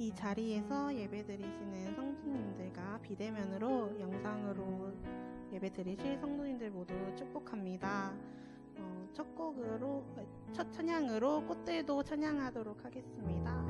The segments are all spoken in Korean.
이 자리에서 예배드리시는 성도님들과 비대면으로 영상으로 예배드리실 성도님들 모두 축복합니다. 첫 찬양으로 꽃들도 찬양하도록 하겠습니다.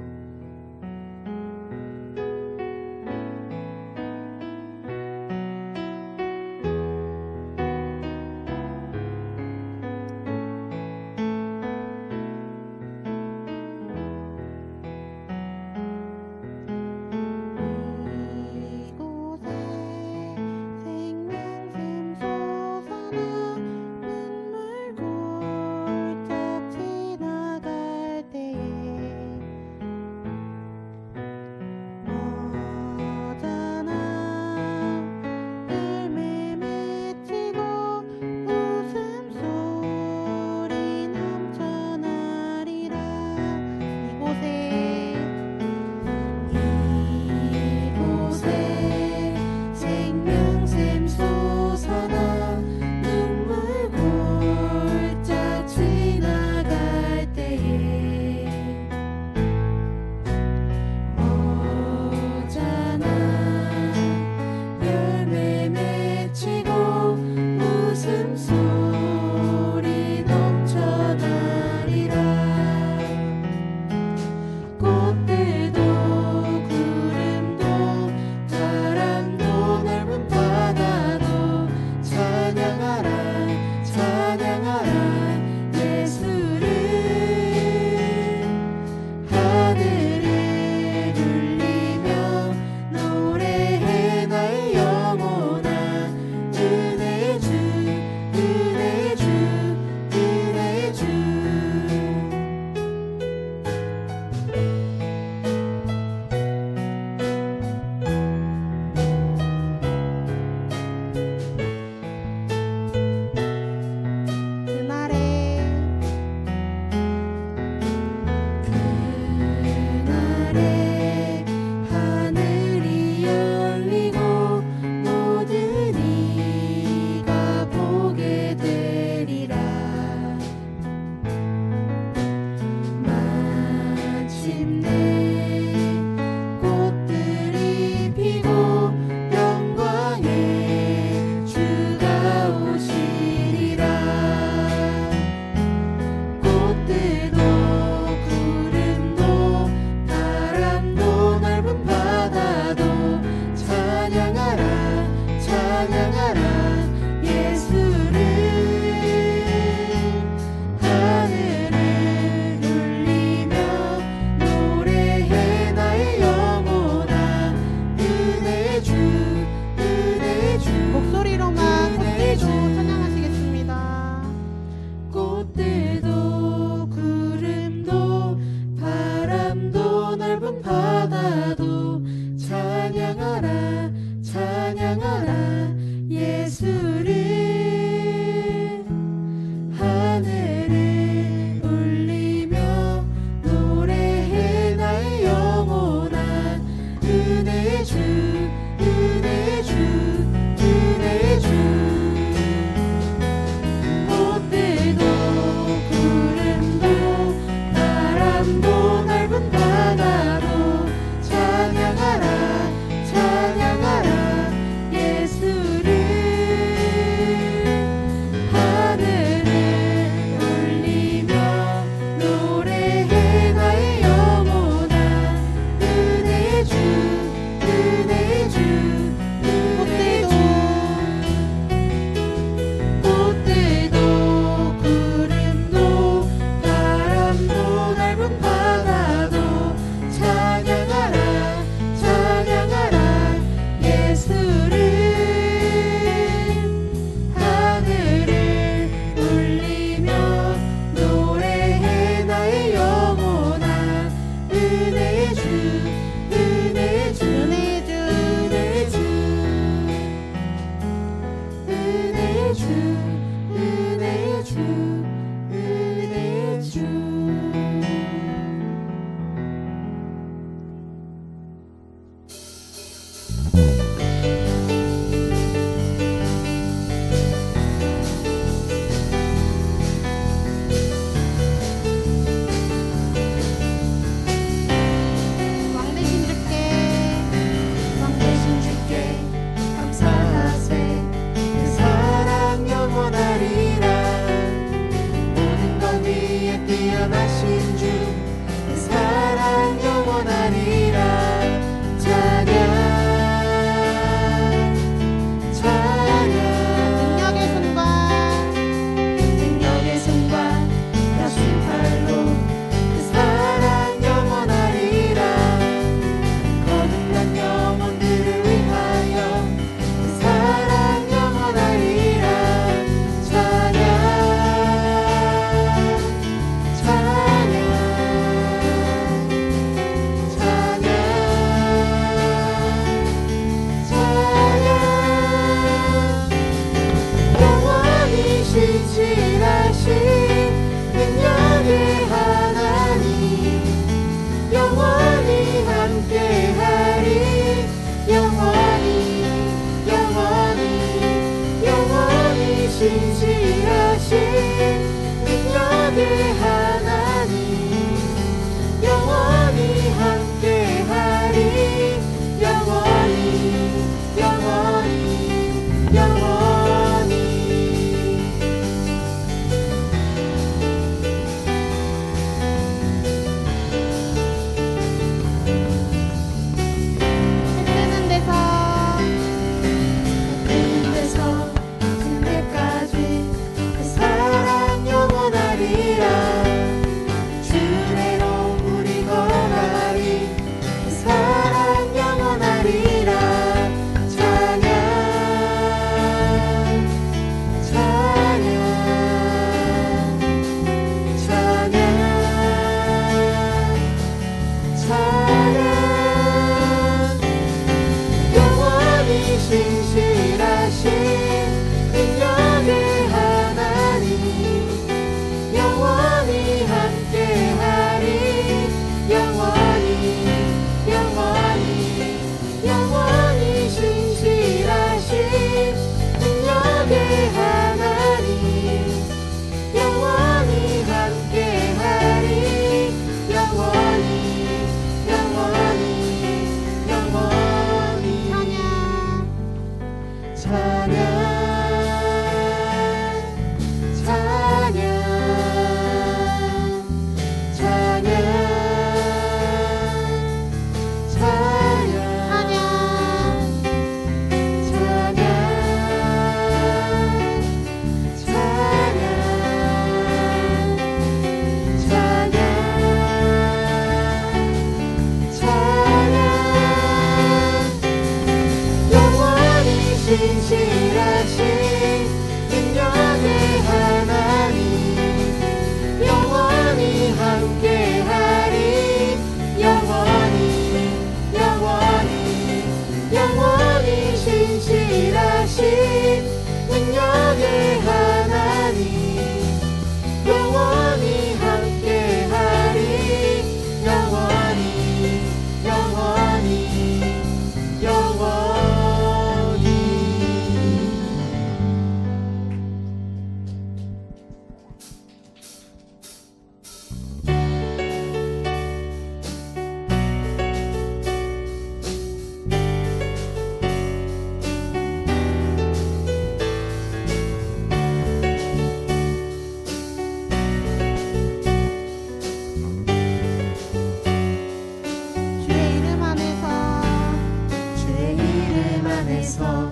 앞에서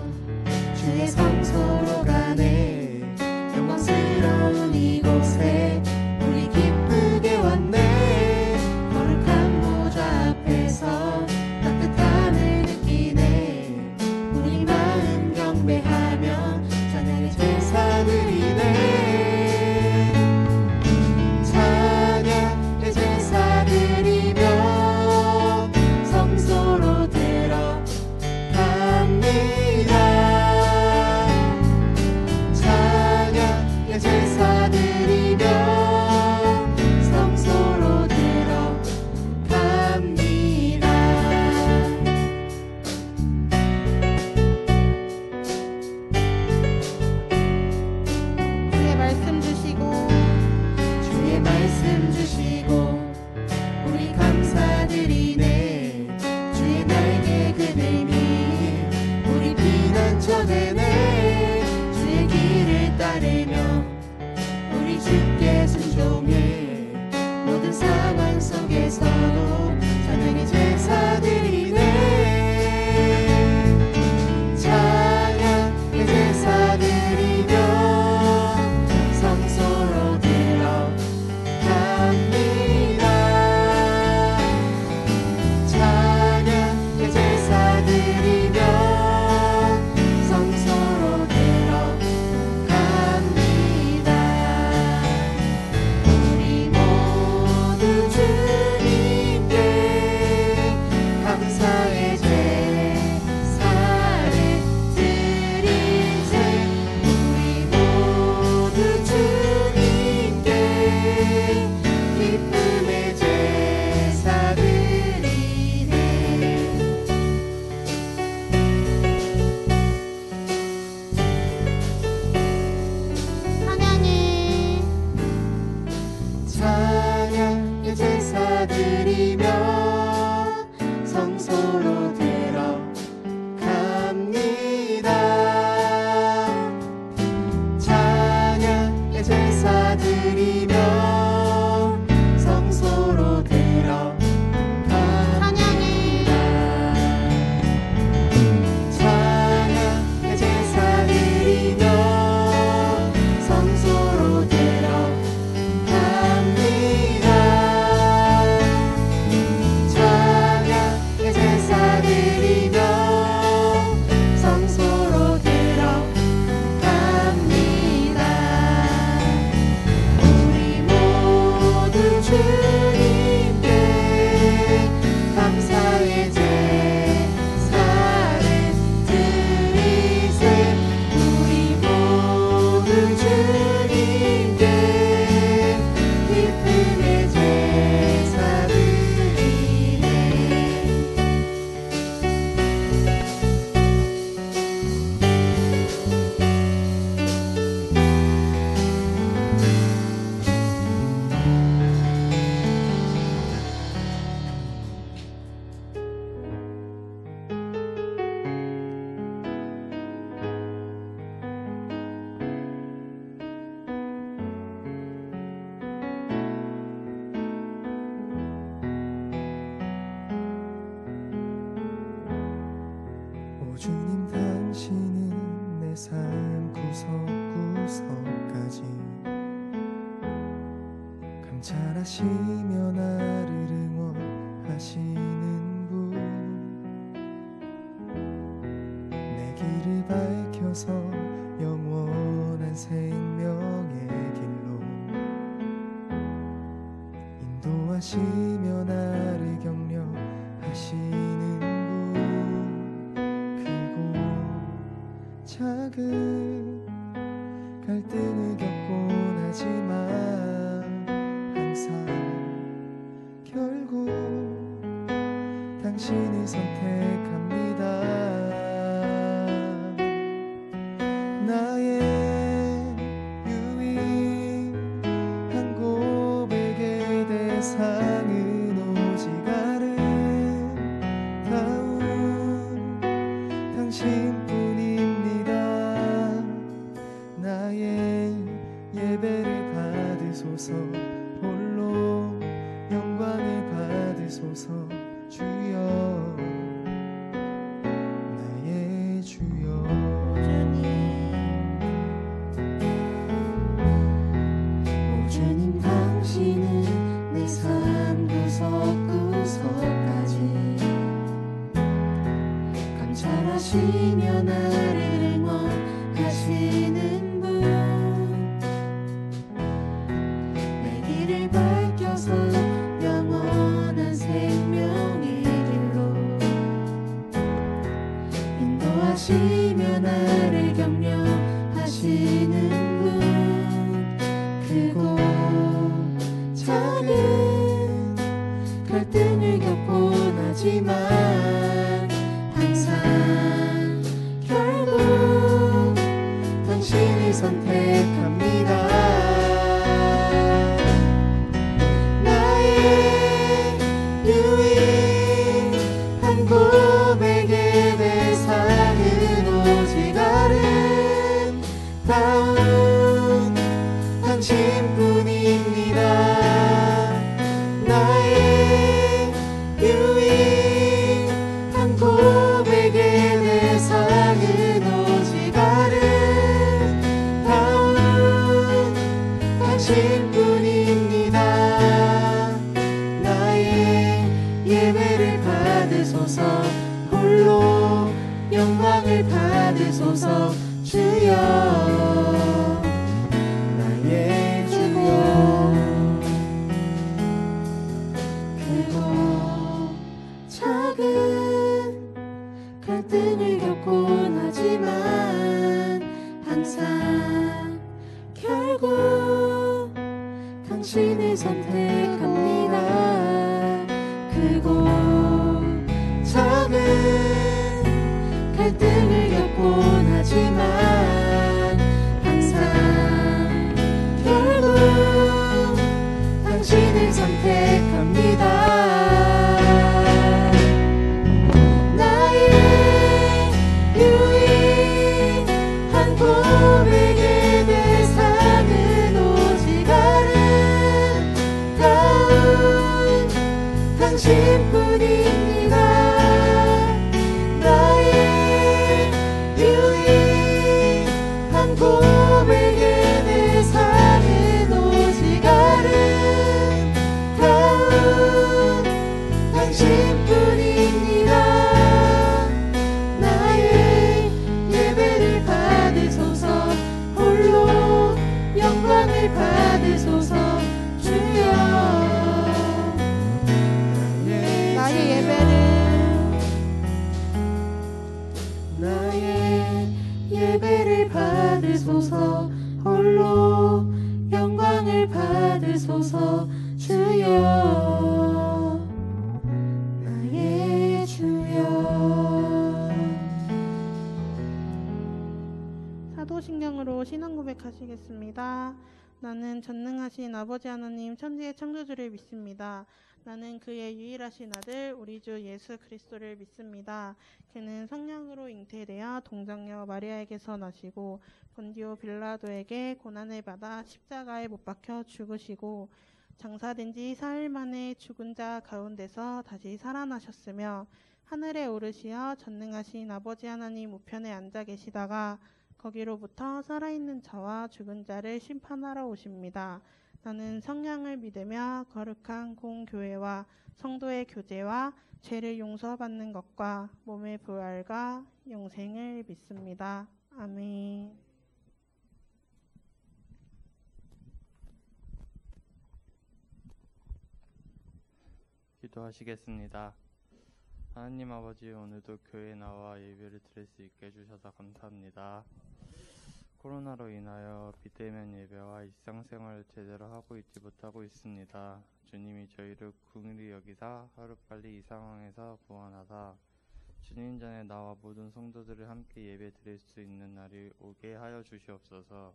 주의 성소로 가네. 영광스러운 이곳에 우리 기쁘게 왔네. 거룩한 보좌 앞에서 따뜻함을 느끼네. 우리 마음 경배하며 찬양의 제사 드리네. 찬양의 제사 드리며 성소로 들어갑니다. 찬양의 제사 드리며 성소로 들어갑니다. 주의 말씀 주시고 주의 말씀 주시고 우리 감사드리네. 주의 날개 그늘이 우리 피난처 되네. 주의 길을 따르며 우리 주께 순종해. 모든 상황 속에서도 찬양의 제사 드리네. 찬양의 제사 드리며 성소로 들어갑니다. 찬양의 제사 드리며 성소로 들어갑니다. 우리 모두 주님께 감사의 제사를 드리세. 우리 모두 주님께 기쁨의 제사 드리네. 찬양해 찬양의 제사 드리며 성소로 들어갑니다. 찬양의 제사 드리며 성소로 들어갑니다. 찬양의 제사 드리며 성소로 들어갑니다. 찬양의 제사 드리며 성소로 들어갑니다. 우리 모두 주님께 감사의 제사를 드리세. 우리 모두 주님께 기쁨의 제사 드리네. 오 주님 당신은 내 삶 구석구석까지 감찰하시며 나를 응원하시는 분. 내 길을 밝혀서 영원한 생명의 길로 인도하시며 나를 격려하시는 분. 크고 작은 갈등을 겪곤 하지만 항상 결국 당신을 선택합니다. 나의 유일한 고백의 대상은 오직 아름다운 당신뿐입니다. 나의 인도하시며 나를 응원하시는 분, 내 길을 밝혀서 영원한 생명의 길로 인도하시며 나를 격려하시는 분, 크고 작은 갈등을 겪곤 하지만 항상 결국 당신을 선택합니다. 나의 유일한 고백의 대상은 오직 아름다운 당신뿐입니다. 나의 유일한 고백의 대상은 오직 아름다운 당신뿐입니다. 나의 예배를 받으소서, 홀로 영광을 받으소서. 주여, 나의 주여. 크고 작은 갈등을 겪곤 하지만 항상 결국 당신을 선택합니다. 크고 작은 갈등을 겪곤 하지만 항상 결국 당신을 선택합니다. 나의 유일한 고백의 대상은 오직 아름다운 당신뿐입니다. 나의 유일한 고백의 대상은 오직 아름다운 당신뿐입니다. 나의 예배를 받으소서, 홀로 영광을 받으소서. 주여, 나의 예배를 나의 예배를 받으소서, 홀로 영광을 받으소서. 주여, 나의 주여. 사도신경으로 신앙 고백하시겠습니다. 나는 전능하신 아버지 하나님 천지의 창조주를 믿습니다. 나는 그의 유일하신 아들 우리 주 예수 그리스도를 믿습니다. 그는 성령으로 잉태되어 동정녀 마리아에게서 나시고 본디오 빌라도에게 고난을 받아 십자가에 못 박혀 죽으시고 장사된 지 사흘 만에 죽은 자 가운데서 다시 살아나셨으며 하늘에 오르시어 전능하신 아버지 하나님 우편에 앉아 계시다가 거기로부터 살아있는 자와 죽은 자를 심판하러 오십니다. 나는 성령을 믿으며 거룩한 공교회와 성도의 교제와 죄를 용서받는 것과 몸의 부활과 영생을 믿습니다. 아멘. 기도하시겠습니다. 하나님 아버지, 오늘도 교회에 나와 예배를 드릴 수 있게 해주셔서 감사합니다. 코로나로 인하여 비대면 예배와 일상생활을 제대로 하고 있지 못하고 있습니다. 주님이 저희를 긍휼히 여기사 하루빨리 이 상황에서 구원하사 주님 전에 나와 모든 성도들을 함께 예배 드릴 수 있는 날이 오게 하여 주시옵소서.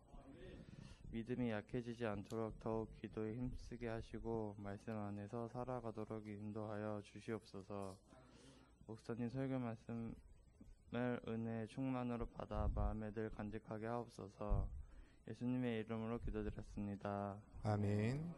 믿음이 약해지지 않도록 더욱 기도에 힘쓰게 하시고 말씀 안에서 살아가도록 인도하여 주시옵소서. 목사님 설교 말씀을 은혜의 충만으로 받아 마음에 늘 간직하게 하옵소서. 예수님의 이름으로 기도드렸습니다. 아멘.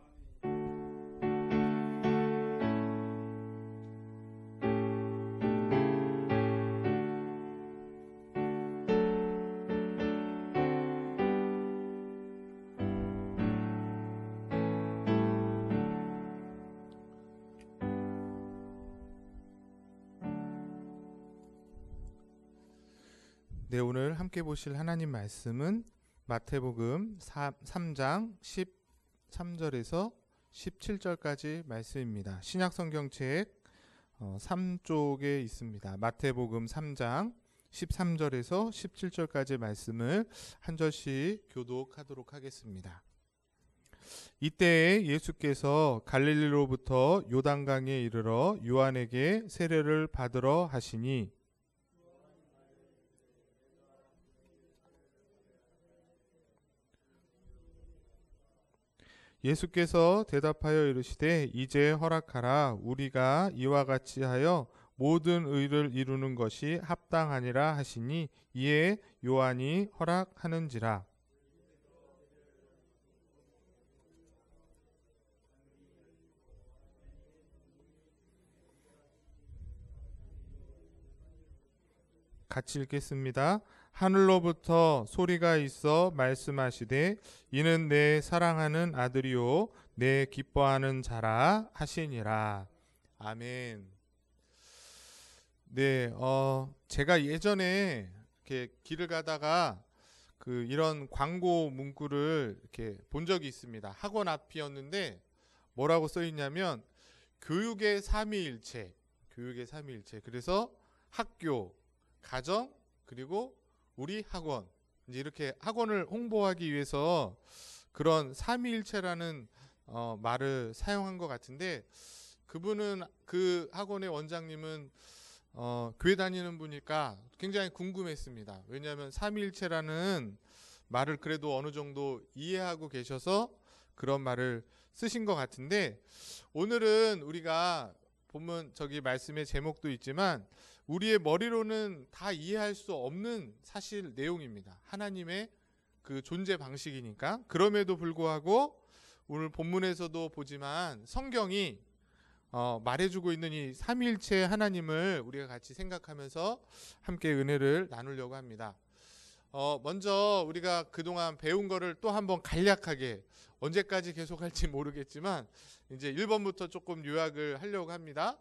네, 오늘 함께 보실 하나님 말씀은 마태복음 3장 13절에서 17절까지 말씀입니다. 신약성경책 3쪽에 있습니다. 마태복음 3장 13절에서 17절까지 말씀을 한 절씩 교독하도록 하겠습니다. 이때에 예수께서 갈릴리로부터 요단강에 이르러 요한에게 세례를 받으러 하시니 예수께서 대답하여 이르시되 이제 허락하라. 우리가 이와 같이 하여 모든 의를 이루는 것이 합당하니라 하시니 이에 요한이 허락하는지라. 같이 읽겠습니다. 하늘로부터 소리가 있어 말씀하시되 이는 내 사랑하는 아들이요 내 기뻐하는 자라 하시니라. 아멘. 네, 제가 예전에 이렇게 길을 가다가 이런 광고 문구를 이렇게 본 적이 있습니다. 학원 앞이었는데 뭐라고 써 있냐면 교육의 삼위일체, 교육의 삼위일체. 그래서 학교, 가정, 그리고 우리 학원, 이제 이렇게 학원을 홍보하기 위해서 그런 삼위일체라는 말을 사용한 것 같은데, 그분은, 그 학원의 원장님은 교회 다니는 분이니까 굉장히 궁금했습니다. 왜냐하면 삼위일체라는 말을 그래도 어느 정도 이해하고 계셔서 그런 말을 쓰신 것 같은데, 오늘은 우리가 보면 저기 말씀의 제목도 있지만 우리의 머리로는 다 이해할 수 없는 사실 내용입니다. 하나님의 그 존재 방식이니까. 그럼에도 불구하고 오늘 본문에서도 보지만 성경이 말해주고 있는 이 삼위일체 하나님을 우리가 같이 생각하면서 함께 은혜를 나누려고 합니다. 먼저 우리가 그동안 배운 거를 또 한번 간략하게, 언제까지 계속할지 모르겠지만 이제 1번부터 조금 요약을 하려고 합니다.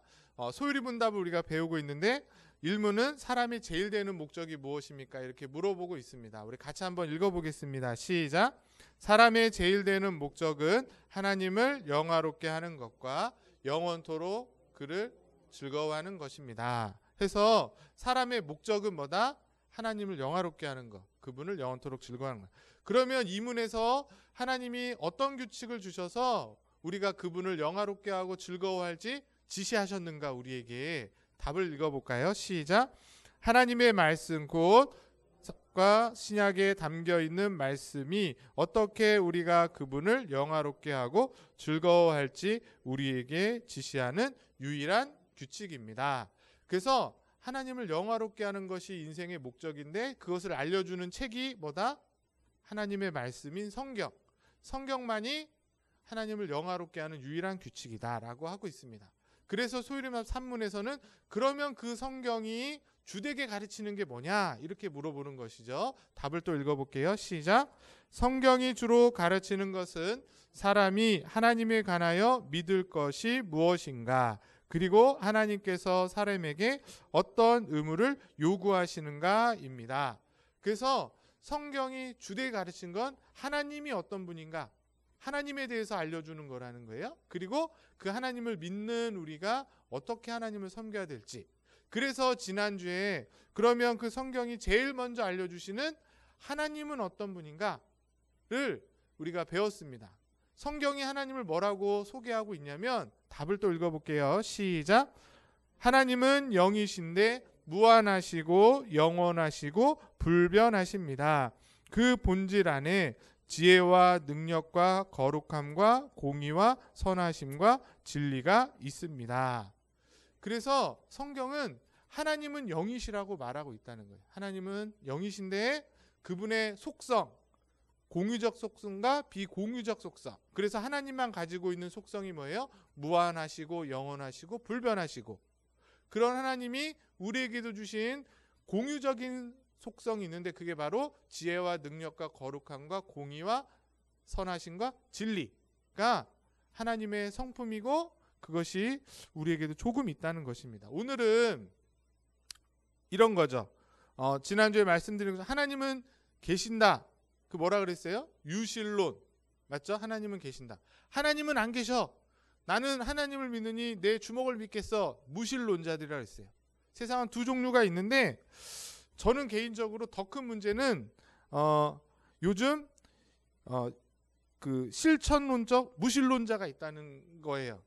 소유리문답을 우리가 배우고 있는데, 1문은 사람이 제일 되는 목적이 무엇입니까? 이렇게 물어보고 있습니다. 우리 같이 한번 읽어보겠습니다. 시작. 사람의 제일 되는 목적은 하나님을 영화롭게 하는 것과 영원토록 그를 즐거워하는 것입니다. 해서 사람의 목적은 뭐다? 하나님을 영화롭게 하는 것, 그분을 영원토록 즐거워하는 것. 그러면 이 문에서 하나님이 어떤 규칙을 주셔서 우리가 그분을 영화롭게 하고 즐거워할지 지시하셨는가, 우리에게 답을 읽어볼까요? 시작. 하나님의 말씀 곧 신약에 담겨 있는 말씀이 어떻게 우리가 그분을 영화롭게 하고 즐거워할지 우리에게 지시하는 유일한 규칙입니다. 그래서 하나님을 영화롭게 하는 것이 인생의 목적인데, 그것을 알려주는 책이 뭐다? 하나님의 말씀인 성경. 성경만이 하나님을 영화롭게 하는 유일한 규칙이다라고 하고 있습니다. 그래서 소유리문답 3문에서는 그러면 그 성경이 주되게 가르치는 게 뭐냐? 이렇게 물어보는 것이죠. 답을 또 읽어볼게요. 시작. 성경이 주로 가르치는 것은 사람이 하나님에 관하여 믿을 것이 무엇인가, 그리고 하나님께서 사람에게 어떤 의무를 요구하시는가입니다. 그래서 성경이 주되게 가르친 건 하나님이 어떤 분인가, 하나님에 대해서 알려주는 거라는 거예요. 그리고 그 하나님을 믿는 우리가 어떻게 하나님을 섬겨야 될지. 그래서 지난주에 그러면 그 성경이 제일 먼저 알려주시는 하나님은 어떤 분인가를 우리가 배웠습니다. 성경이 하나님을 뭐라고 소개하고 있냐면, 답을 또 읽어볼게요. 시작. 하나님은 영이신데 무한하시고 영원하시고 불변하십니다. 그 본질 안에 지혜와 능력과 거룩함과 공의와 선하심과 진리가 있습니다. 그래서 성경은 하나님은 영이시라고 말하고 있다는 거예요. 하나님은 영이신데 그분의 속성, 공유적 속성과 비공유적 속성. 그래서 하나님만 가지고 있는 속성이 뭐예요? 무한하시고 영원하시고 불변하시고. 그런 하나님이 우리에게도 주신 공유적인 속성이 있는데, 그게 바로 지혜와 능력과 거룩함과 공의와 선하심과 진리가 하나님의 성품이고, 그것이 우리에게도 조금 있다는 것입니다. 오늘은 이런 거죠. 지난주에 말씀드린 것처럼 하나님은 계신다. 그 뭐라 그랬어요? 유실론. 맞죠? 하나님은 계신다. 하나님은 안 계셔. 나는 하나님을 믿으니 내 주먹을 믿겠어. 무실론자들이라 했어요. 세상은 두 종류가 있는데 저는 개인적으로 더 큰 문제는 요즘 그 실천론적 무실론자가 있다는 거예요.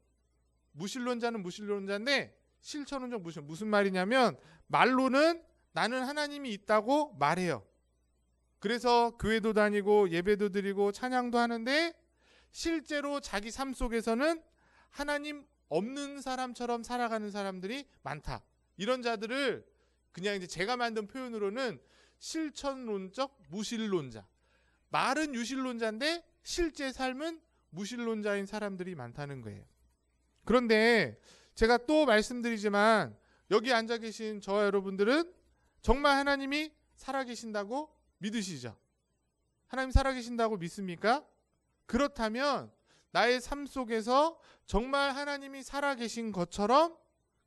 무실론자는 무실론자인데 실천론적 무실 무슨 말이냐면 말로는 나는 하나님이 있다고 말해요. 그래서 교회도 다니고 예배도 드리고 찬양도 하는데 실제로 자기 삶 속에서는 하나님 없는 사람처럼 살아가는 사람들이 많다. 이런 자들을 그냥 이제 제가 만든 표현으로는 실천론적 무실론자. 말은 유실론자인데 실제 삶은 무실론자인 사람들이 많다는 거예요. 그런데 제가 또 말씀드리지만 여기 앉아 계신 저와 여러분들은 정말 하나님이 살아계신다고 믿으시죠? 하나님 살아계신다고 믿습니까? 그렇다면 나의 삶 속에서 정말 하나님이 살아계신 것처럼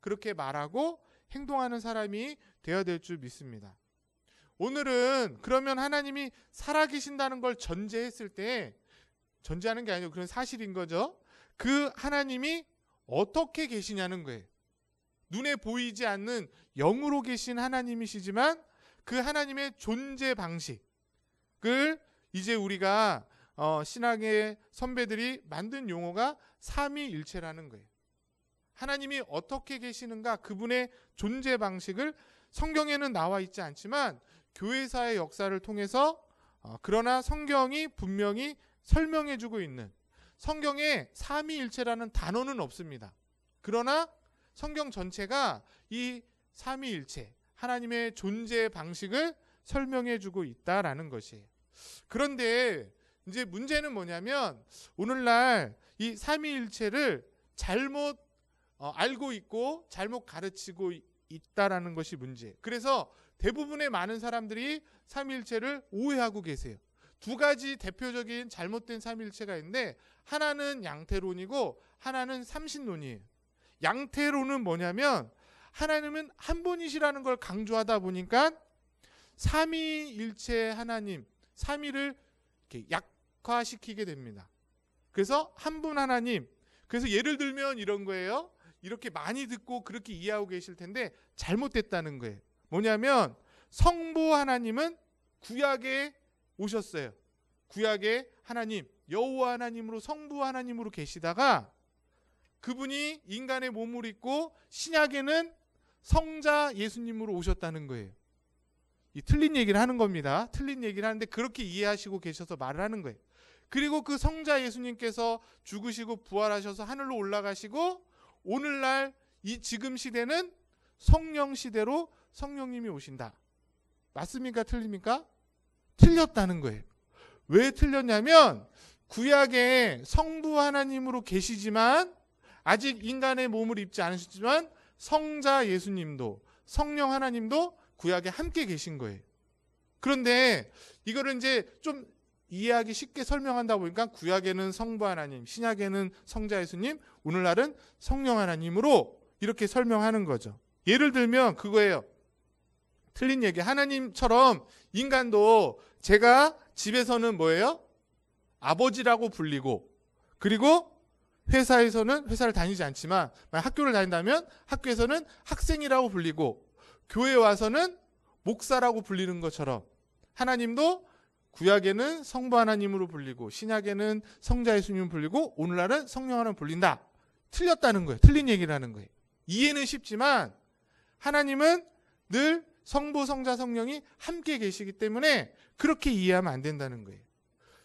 그렇게 말하고 행동하는 사람이 되어야 될 줄 믿습니다. 오늘은 그러면 하나님이 살아계신다는 걸 전제했을 때, 전제하는 게 아니고 그런 사실인 거죠. 그 하나님이 어떻게 계시냐는 거예요. 눈에 보이지 않는 영으로 계신 하나님이시지만 그 하나님의 존재 방식을 이제 우리가 신학의 선배들이 만든 용어가 삼위일체라는 거예요. 하나님이 어떻게 계시는가, 그분의 존재 방식을 성경에는 나와 있지 않지만 교회사의 역사를 통해서 그러나 성경이 분명히 설명해주고 있는, 성경에 삼위일체라는 단어는 없습니다. 그러나 성경 전체가 이 삼위일체, 하나님의 존재 방식을 설명해주고 있다라는 것이에요. 그런데 이제 문제는 뭐냐면 오늘날 이 삼위일체를 잘못 알고 있고 잘못 가르치고 있다라는 것이 문제예요. 그래서 대부분의 많은 사람들이 삼위일체를 오해하고 계세요. 두 가지 대표적인 잘못된 삼위일체가 있는데 하나는 양태론이고 하나는 삼신론이에요. 양태론은 뭐냐면 하나님은 한 분이시라는 걸 강조하다 보니까 삼위일체 하나님, 삼위를 이렇게 약화시키게 됩니다. 그래서 한 분 하나님, 그래서 예를 들면 이런 거예요. 이렇게 많이 듣고 그렇게 이해하고 계실 텐데 잘못됐다는 거예요. 뭐냐면 성부 하나님은 구약에 오셨어요. 구약에 하나님, 여호와 하나님으로 성부 하나님으로 계시다가 그분이 인간의 몸을 입고 신약에는 성자 예수님으로 오셨다는 거예요. 이 틀린 얘기를 하는 겁니다. 틀린 얘기를 하는데 그렇게 이해하시고 계셔서 말을 하는 거예요. 그리고 그 성자 예수님께서 죽으시고 부활하셔서 하늘로 올라가시고 오늘날 이 지금 시대는 성령 시대로 성령님이 오신다. 맞습니까? 틀립니까? 틀렸다는 거예요. 왜 틀렸냐면 구약에 성부 하나님으로 계시지만 아직 인간의 몸을 입지 않으셨지만 성자 예수님도 성령 하나님도 구약에 함께 계신 거예요. 그런데 이거를 이제 좀 이해하기 쉽게 설명한다 보니까 구약에는 성부 하나님, 신약에는 성자 예수님, 오늘날은 성령 하나님으로 이렇게 설명하는 거죠. 예를 들면 그거예요. 틀린 얘기. 하나님처럼 인간도 제가 집에서는 뭐예요? 아버지라고 불리고, 그리고 회사에서는 회사를 다니지 않지만 학교를 다닌다면 학교에서는 학생이라고 불리고, 교회에 와서는 목사라고 불리는 것처럼 하나님도 구약에는 성부 하나님으로 불리고 신약에는 성자 예수님을 불리고 오늘날은 성령 하나님을 불린다. 틀렸다는 거예요. 틀린 얘기를 하는 거예요. 이해는 쉽지만 하나님은 늘 성부, 성자, 성령이 함께 계시기 때문에 그렇게 이해하면 안 된다는 거예요.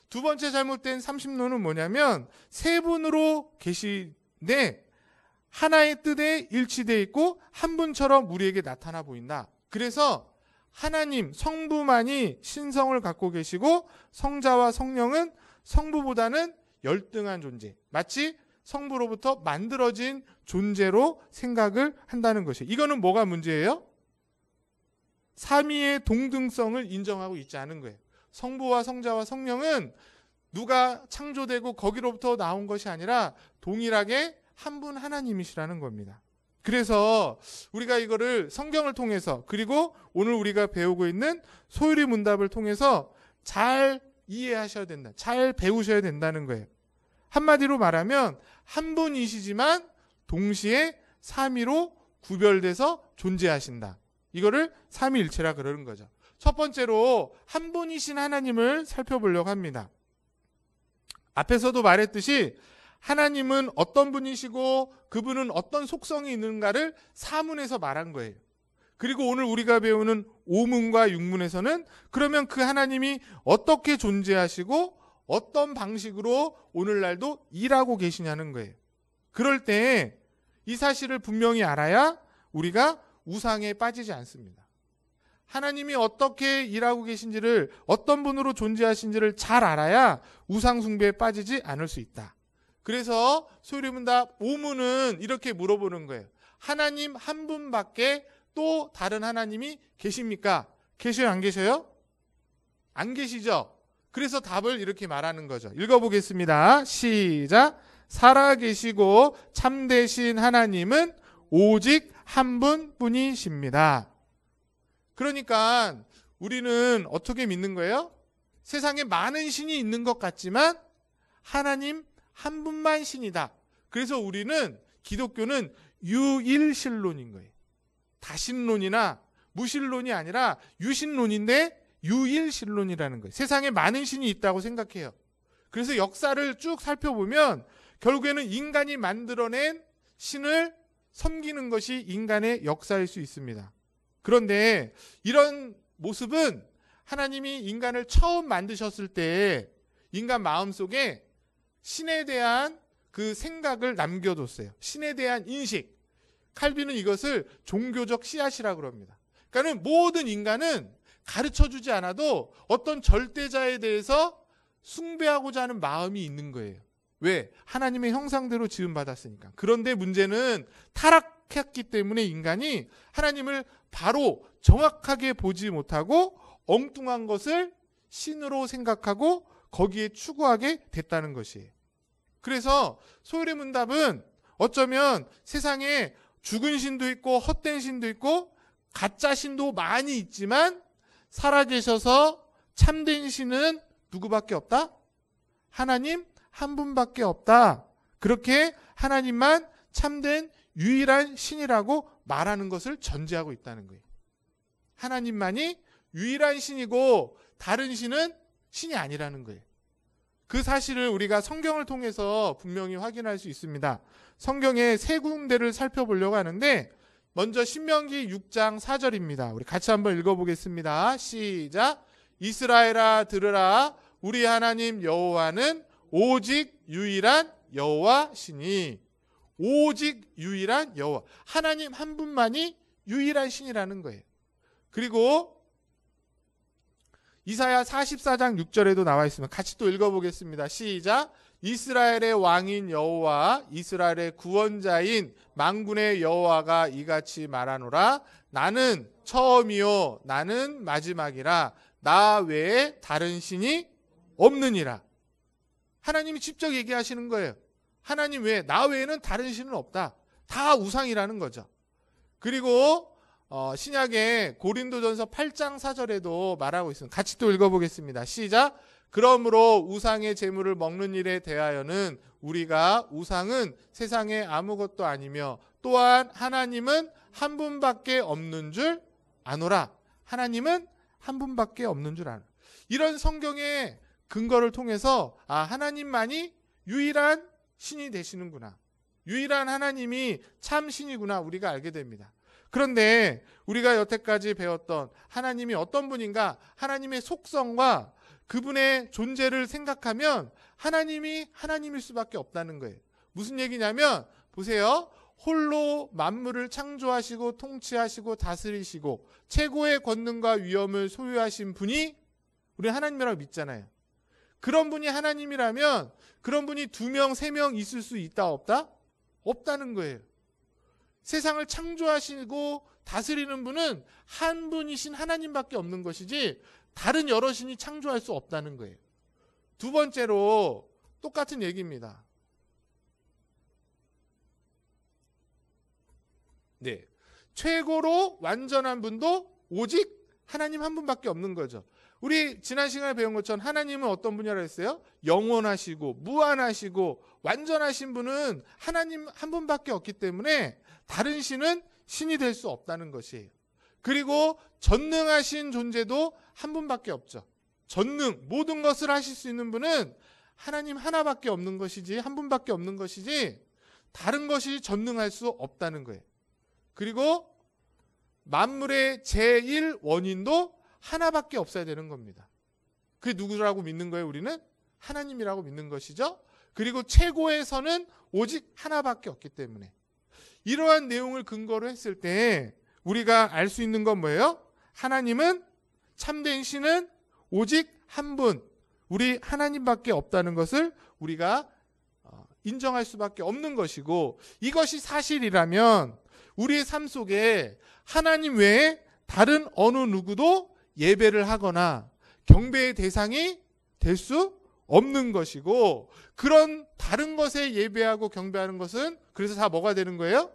두 번째 잘못된 삼신론은 뭐냐면 세 분으로 계시는데 하나의 뜻에 일치되어 있고 한 분처럼 우리에게 나타나 보인다. 그래서 하나님, 성부만이 신성을 갖고 계시고 성자와 성령은 성부보다는 열등한 존재, 마치 성부로부터 만들어진 존재로 생각을 한다는 것이에요. 이거는 뭐가 문제예요? 삼위의 동등성을 인정하고 있지 않은 거예요. 성부와 성자와 성령은 누가 창조되고 거기로부터 나온 것이 아니라 동일하게 한 분 하나님이시라는 겁니다. 그래서 우리가 이거를 성경을 통해서 그리고 오늘 우리가 배우고 있는 소율이 문답을 통해서 잘 이해하셔야 된다. 잘 배우셔야 된다는 거예요. 한마디로 말하면 한 분이시지만 동시에 삼위로 구별돼서 존재하신다. 이거를 삼위일체라 그러는 거죠. 첫 번째로 한 분이신 하나님을 살펴보려고 합니다. 앞에서도 말했듯이 하나님은 어떤 분이시고 그분은 어떤 속성이 있는가를 사문에서 말한 거예요. 그리고 오늘 우리가 배우는 오문과 육문에서는 그러면 그 하나님이 어떻게 존재하시고 어떤 방식으로 오늘날도 일하고 계시냐는 거예요. 그럴 때 이 사실을 분명히 알아야 우리가 우상에 빠지지 않습니다. 하나님이 어떻게 일하고 계신지를 어떤 분으로 존재하신지를 잘 알아야 우상 숭배에 빠지지 않을 수 있다. 그래서 소율이문답 5문은 이렇게 물어보는 거예요. 하나님 한 분밖에 또 다른 하나님이 계십니까? 계셔요, 안 계셔요? 안 계시죠? 그래서 답을 이렇게 말하는 거죠. 읽어보겠습니다. 시작. 살아계시고 참되신 하나님은 오직 한 분뿐이십니다. 그러니까 우리는 어떻게 믿는 거예요? 세상에 많은 신이 있는 것 같지만 하나님 한 분만 신이다. 그래서 우리는 기독교는 유일신론인 거예요. 다신론이나 무신론이 아니라 유신론인데 유일신론이라는 거예요. 세상에 많은 신이 있다고 생각해요. 그래서 역사를 쭉 살펴보면 결국에는 인간이 만들어낸 신을 섬기는 것이 인간의 역사일 수 있습니다. 그런데 이런 모습은 하나님이 인간을 처음 만드셨을 때 인간 마음속에 신에 대한 그 생각을 남겨뒀어요. 신에 대한 인식. 칼빈은 이것을 종교적 씨앗이라고 합니다. 그러니까 모든 인간은 가르쳐주지 않아도 어떤 절대자에 대해서 숭배하고자 하는 마음이 있는 거예요. 왜? 하나님의 형상대로 지음받았으니까. 그런데 문제는 타락했기 때문에 인간이 하나님을 바로 정확하게 보지 못하고 엉뚱한 것을 신으로 생각하고 거기에 추구하게 됐다는 것이에요. 그래서 소율의 문답은 어쩌면 세상에 죽은 신도 있고 헛된 신도 있고 가짜 신도 많이 있지만 살아계셔서 참된 신은 누구밖에 없다? 하나님 한 분밖에 없다. 그렇게 하나님만 참된 유일한 신이라고 말하는 것을 전제하고 있다는 거예요. 하나님만이 유일한 신이고 다른 신은 신이 아니라는 거예요. 그 사실을 우리가 성경을 통해서 분명히 확인할 수 있습니다. 성경의 세 군데를 살펴보려고 하는데 먼저 신명기 6장 4절입니다. 우리 같이 한번 읽어보겠습니다. 시작. 이스라엘아 들으라. 우리 하나님 여호와는 오직 유일한 여호와시니. 오직 유일한 여호와. 하나님 한 분만이 유일한 신이라는 거예요. 그리고 이사야 44장 6절에도 나와 있습니다. 같이 또 읽어보겠습니다. 시작. 이스라엘의 왕인 여호와 이스라엘의 구원자인 만군의 여호와가 이같이 말하노라. 나는 처음이요 나는 마지막이라. 나 외에 다른 신이 없느니라. 하나님이 직접 얘기하시는 거예요. 하나님 외에 나 외에는 다른 신은 없다. 다 우상이라는 거죠. 그리고 신약의 고린도전서 8장 4절에도 말하고 있습니다. 같이 또 읽어보겠습니다. 시작. 그러므로 우상의 제물을 먹는 일에 대하여는 우리가 우상은 세상에 아무것도 아니며 또한 하나님은 한 분밖에 없는 줄 아노라. 하나님은 한 분밖에 없는 줄 아노라. 이런 성경의 근거를 통해서 하나님만이 유일한 신이 되시는구나. 유일한 하나님이 참 신이구나 우리가 알게 됩니다. 그런데 우리가 여태까지 배웠던 하나님이 어떤 분인가, 하나님의 속성과 그분의 존재를 생각하면 하나님이 하나님일 수밖에 없다는 거예요. 무슨 얘기냐면 보세요. 홀로 만물을 창조하시고 통치하시고 다스리시고 최고의 권능과 위엄을 소유하신 분이 우리 하나님이라고 믿잖아요. 그런 분이 하나님이라면 그런 분이 2명, 3명 있을 수 있다 없다? 없다는 거예요. 세상을 창조하시고 다스리는 분은 한 분이신 하나님밖에 없는 것이지 다른 여러 신이 창조할 수 없다는 거예요. 두 번째로 똑같은 얘기입니다. 네. 최고로 완전한 분도 오직 하나님 한 분밖에 없는 거죠. 우리 지난 시간에 배운 것처럼 하나님은 어떤 분이라고 했어요? 영원하시고 무한하시고 완전하신 분은 하나님 한 분밖에 없기 때문에 다른 신은 신이 될 수 없다는 것이에요. 그리고 전능하신 존재도 한 분밖에 없죠. 전능, 모든 것을 하실 수 있는 분은 하나님 하나밖에 없는 것이지, 한 분밖에 없는 것이지 다른 것이 전능할 수 없다는 거예요. 그리고 만물의 제일 원인도 하나밖에 없어야 되는 겁니다. 그게 누구라고 믿는 거예요? 우리는 하나님이라고 믿는 것이죠. 그리고 최고의 선은 오직 하나밖에 없기 때문에 이러한 내용을 근거로 했을 때 우리가 알 수 있는 건 뭐예요? 하나님은, 참된 신은 오직 한 분, 우리 하나님밖에 없다는 것을 우리가 인정할 수밖에 없는 것이고, 이것이 사실이라면 우리의 삶 속에 하나님 외에 다른 어느 누구도 예배를 하거나 경배의 대상이 될 수 없는 것이고, 그런 다른 것에 예배하고 경배하는 것은 그래서 다 뭐가 되는 거예요?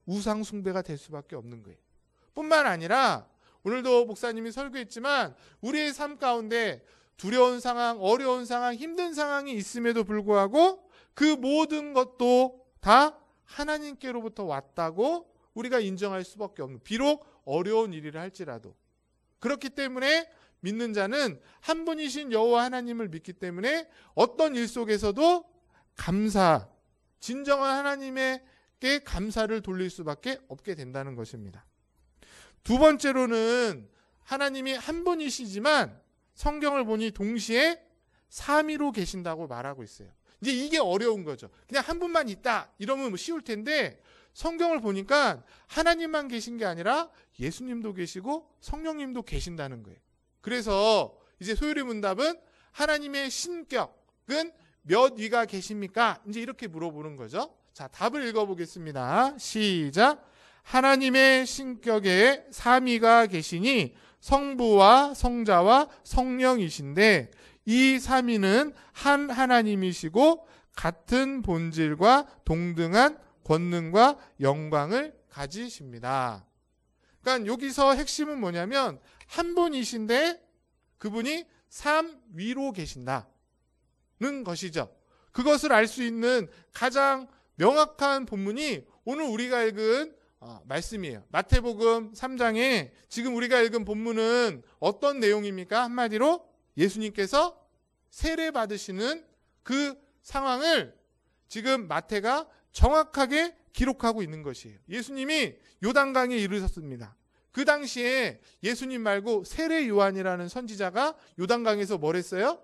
우상 숭배가 될 수밖에 없는 거예요. 뿐만 아니라 오늘도 목사님이 설교했지만 우리의 삶 가운데 두려운 상황, 어려운 상황, 힘든 상황이 있음에도 불구하고 그 모든 것도 다 하나님께로부터 왔다고 우리가 인정할 수밖에 없는, 비록 어려운 일이라 할지라도. 그렇기 때문에 믿는 자는 한 분이신 여호와 하나님을 믿기 때문에 어떤 일 속에서도 감사, 진정한 하나님에게 감사를 돌릴 수밖에 없게 된다는 것입니다. 두 번째로는 하나님이 한 분이시지만 성경을 보니 동시에 삼위로 계신다고 말하고 있어요. 이제 이게 어려운 거죠. 그냥 한 분만 있다 이러면 뭐 쉬울 텐데 성경을 보니까 하나님만 계신 게 아니라 예수님도 계시고 성령님도 계신다는 거예요. 그래서 이제 소율의 문답은 하나님의 신격은 몇 위가 계십니까? 이제 이렇게 물어보는 거죠. 자, 답을 읽어보겠습니다. 시작. 하나님의 신격에 삼위가 계시니 성부와 성자와 성령이신데 이 삼위는 한 하나님이시고 같은 본질과 동등한 권능과 영광을 가지십니다. 그러니까 여기서 핵심은 뭐냐면 한 분이신데 그분이 삼위로 계신다는 것이죠. 그것을 알 수 있는 가장 명확한 본문이 오늘 우리가 읽은 말씀이에요. 마태복음 3장에 지금 우리가 읽은 본문은 어떤 내용입니까? 한마디로 예수님께서 세례 받으시는 그 상황을 지금 마태가 정확하게 기록하고 있는 것이에요. 예수님이 요단강에 이르셨습니다. 그 당시에 예수님 말고 세례 요한이라는 선지자가 요단강에서 뭘 했어요?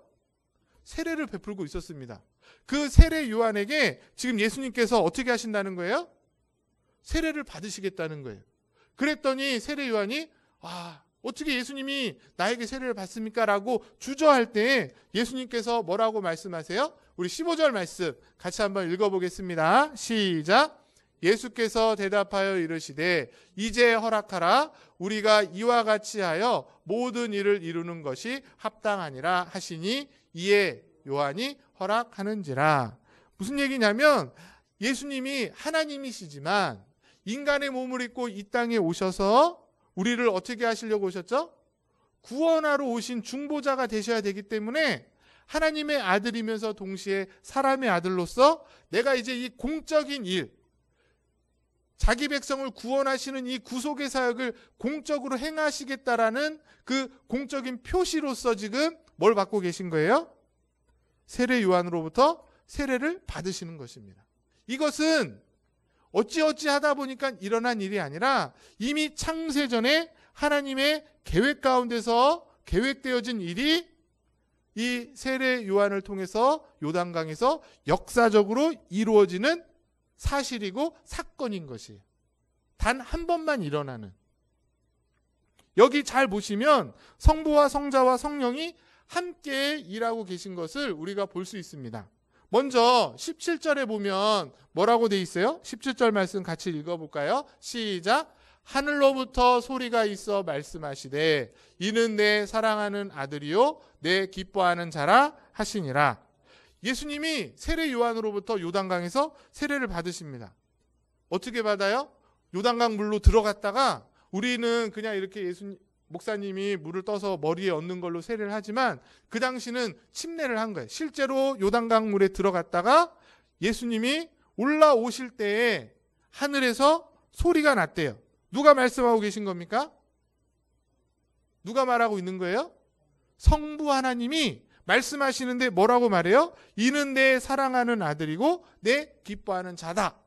세례를 베풀고 있었습니다. 그 세례 요한에게 지금 예수님께서 어떻게 하신다는 거예요? 세례를 받으시겠다는 거예요. 그랬더니 세례 요한이 어떻게 예수님이 나에게 세례를 받습니까? 라고 주저할 때 예수님께서 뭐라고 말씀하세요? 우리 15절 말씀 같이 한번 읽어보겠습니다. 시작. 예수께서 대답하여 이르시되 이제 허락하라. 우리가 이와 같이 하여 모든 일을 이루는 것이 합당하니라 하시니 이에 요한이 허락하는지라. 무슨 얘기냐면 예수님이 하나님이시지만 인간의 몸을 입고 이 땅에 오셔서 우리를 어떻게 하시려고 오셨죠? 구원하러 오신 중보자가 되셔야 되기 때문에 하나님의 아들이면서 동시에 사람의 아들로서 내가 이제 이 공적인 일, 자기 백성을 구원하시는 이 구속의 사역을 공적으로 행하시겠다라는 그 공적인 표시로서 지금 뭘 받고 계신 거예요? 세례 요한으로부터 세례를 받으시는 것입니다. 이것은 어찌어찌 하다 보니까 일어난 일이 아니라 이미 창세전에 하나님의 계획 가운데서 계획되어진 일이 이 세례 요한을 통해서 요단강에서 역사적으로 이루어지는 사실이고 사건인 것이에요. 단 한 번만 일어나는. 여기 잘 보시면 성부와 성자와 성령이 함께 일하고 계신 것을 우리가 볼 수 있습니다. 먼저 17절에 보면 뭐라고 돼 있어요? 17절 말씀 같이 읽어볼까요? 시작. 하늘로부터 소리가 있어 말씀하시되 이는 내 사랑하는 아들이요 내 기뻐하는 자라 하시니라. 예수님이 세례 요한으로부터 요단강에서 세례를 받으십니다. 어떻게 받아요? 요단강 물로 들어갔다가 우리는 그냥 이렇게 목사님이 물을 떠서 머리에 얹는 걸로 세례를 하지만 그 당시는 침례를 한 거예요. 실제로 요단강 물에 들어갔다가 예수님이 올라오실 때에 하늘에서 소리가 났대요. 누가 말씀하고 계신 겁니까? 누가 말하고 있는 거예요? 성부 하나님이 말씀하시는데 뭐라고 말해요? 이는 내 사랑하는 아들이고 내 기뻐하는 자다.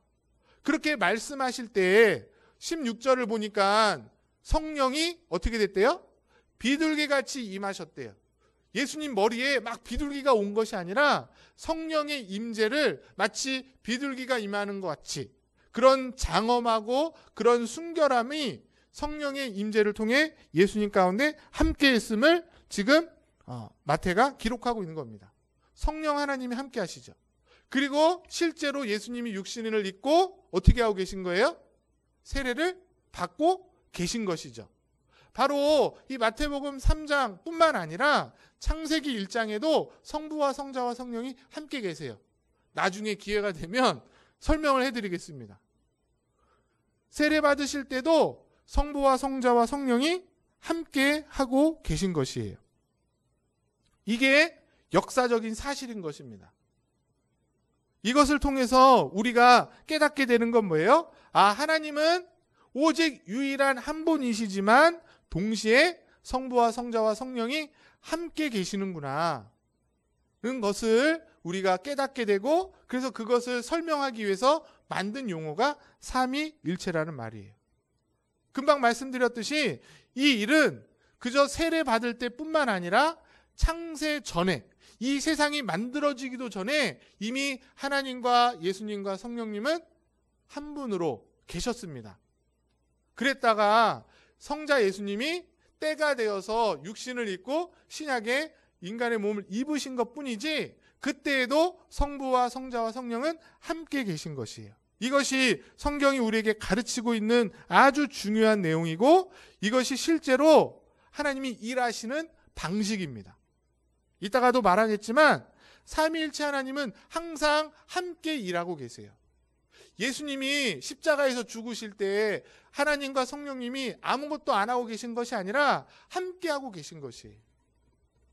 그렇게 말씀하실 때 16절을 보니까 성령이 어떻게 됐대요? 비둘기같이 임하셨대요. 예수님 머리에 막 비둘기가 온 것이 아니라 성령의 임재를 마치 비둘기가 임하는 것 같이 그런 장엄하고 그런 순결함이 성령의 임재를 통해 예수님 가운데 함께 했음을 지금 마태가 기록하고 있는 겁니다. 성령 하나님이 함께 하시죠. 그리고 실제로 예수님이 육신을 입고 어떻게 하고 계신 거예요? 세례를 받고 계신 것이죠. 바로 이 마태복음 3장 뿐만 아니라 창세기 1장에도 성부와 성자와 성령이 함께 계세요. 나중에 기회가 되면 설명을 해드리겠습니다. 세례 받으실 때도 성부와 성자와 성령이 함께 하고 계신 것이에요. 이게 역사적인 사실인 것입니다. 이것을 통해서 우리가 깨닫게 되는 건 뭐예요? 하나님은 오직 유일한 한 분이시지만 동시에 성부와 성자와 성령이 함께 계시는구나 는 것을 우리가 깨닫게 되고 그래서 그것을 설명하기 위해서 만든 용어가 삼위일체라는 말이에요. 금방 말씀드렸듯이 이 일은 그저 세례 받을 때뿐만 아니라 창세 전에 이 세상이 만들어지기도 전에 이미 하나님과 예수님과 성령님은 한 분으로 계셨습니다. 그랬다가 성자 예수님이 때가 되어서 육신을 입고 신약에 인간의 몸을 입으신 것뿐이지 그때에도 성부와 성자와 성령은 함께 계신 것이에요. 이것이 성경이 우리에게 가르치고 있는 아주 중요한 내용이고 이것이 실제로 하나님이 일하시는 방식입니다. 이따가도 말하겠지만 삼위일체 하나님은 항상 함께 일하고 계세요. 예수님이 십자가에서 죽으실 때 하나님과 성령님이 아무것도 안 하고 계신 것이 아니라 함께 하고 계신 것이에요.